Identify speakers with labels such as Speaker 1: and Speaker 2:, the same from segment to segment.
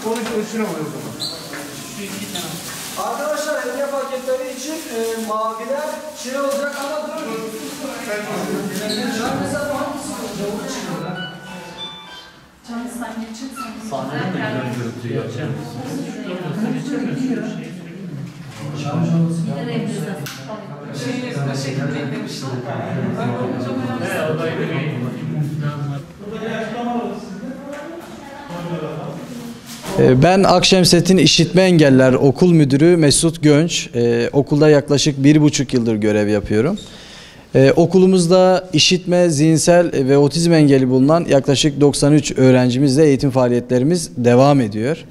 Speaker 1: 13'üne var o zaman.
Speaker 2: Arkadaşlar hediye paketleri için maviler şey olacak ama dur. Mesela hangisi olacak?
Speaker 3: Canlı sahne için
Speaker 4: Sahneden de güzel görüntü yapacağım.
Speaker 5: Ben Akşemset'in İşitme Engeller Okul Müdürü Mesut Gönç. Okulda yaklaşık 1,5 yıldır görev yapıyorum. Okulumuzda işitme, zihinsel ve otizm engeli bulunan yaklaşık 93 öğrencimizle eğitim faaliyetlerimiz devam ediyor.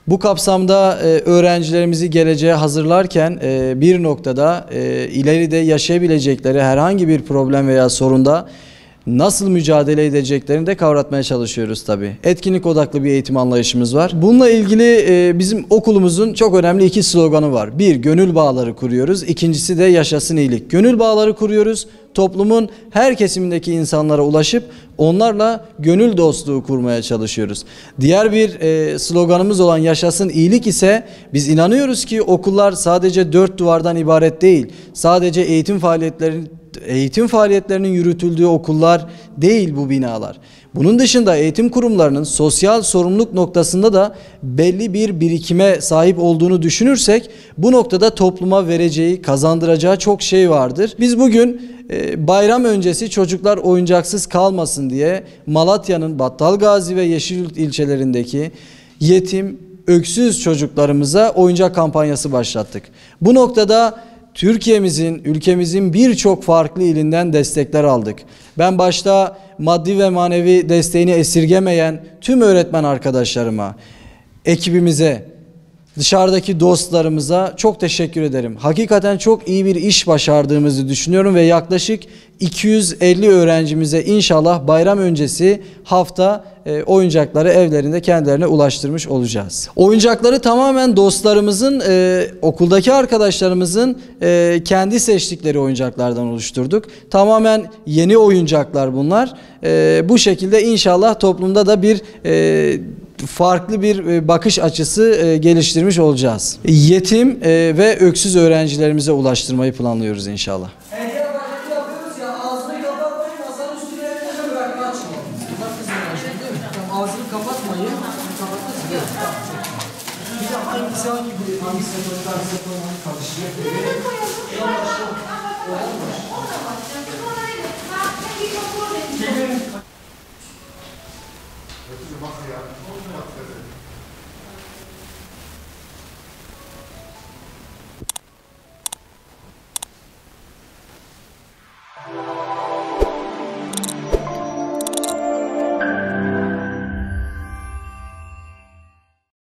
Speaker 5: Bu kapsamda öğrencilerimizi geleceğe hazırlarken bir noktada ileride yaşayabilecekleri herhangi bir problem veya sorunda nasıl mücadele edeceklerini de kavratmaya çalışıyoruz tabii. Etkinlik odaklı bir eğitim anlayışımız var. Bununla ilgili bizim okulumuzun çok önemli 2 sloganı var. Bir, gönül bağları kuruyoruz. İkincisi de yaşasın iyilik. Gönül bağları kuruyoruz. Toplumun her kesimindeki insanlara ulaşıp onlarla gönül dostluğu kurmaya çalışıyoruz. Diğer bir sloganımız olan yaşasın iyilik ise biz inanıyoruz ki okullar sadece 4 duvardan ibaret değil. Sadece eğitim faaliyetlerinin yürütüldüğü okullar değil bu binalar. Bunun dışında eğitim kurumlarının sosyal sorumluluk noktasında da belli bir birikime sahip olduğunu düşünürsek bu noktada topluma vereceği, kazandıracağı çok şey vardır. Biz bugün bayram öncesi çocuklar oyuncaksız kalmasın diye Malatya'nın Battalgazi ve Yeşilyurt ilçelerindeki yetim, öksüz çocuklarımıza oyuncak kampanyası başlattık. Bu noktada Türkiye'mizin, ülkemizin birçok farklı ilinden destekler aldık. Ben başta maddi ve manevi desteğini esirgemeyen tüm öğretmen arkadaşlarıma, ekibimize, dışarıdaki dostlarımıza çok teşekkür ederim. Hakikaten çok iyi bir iş başardığımızı düşünüyorum ve yaklaşık 250 öğrencimize inşallah bayram öncesi hafta oyuncakları evlerinde kendilerine ulaştırmış olacağız. Oyuncakları tamamen dostlarımızın, okuldaki arkadaşlarımızın kendi seçtikleri oyuncaklardan oluşturduk. Tamamen yeni oyuncaklar bunlar. Bu şekilde inşallah toplumda da bir farklı bir bakış açısı geliştirmiş olacağız. Yetim ve öksüz öğrencilerimize ulaştırmayı planlıyoruz inşallah.
Speaker 2: Hediye paketi yapıyoruz ya, ağzını kapatmayın, masanın üstüne elini bırakın, açın. Ağzını kapatmayın, kapatırsın. Bir de hangisi karışacak?
Speaker 6: Bak ya.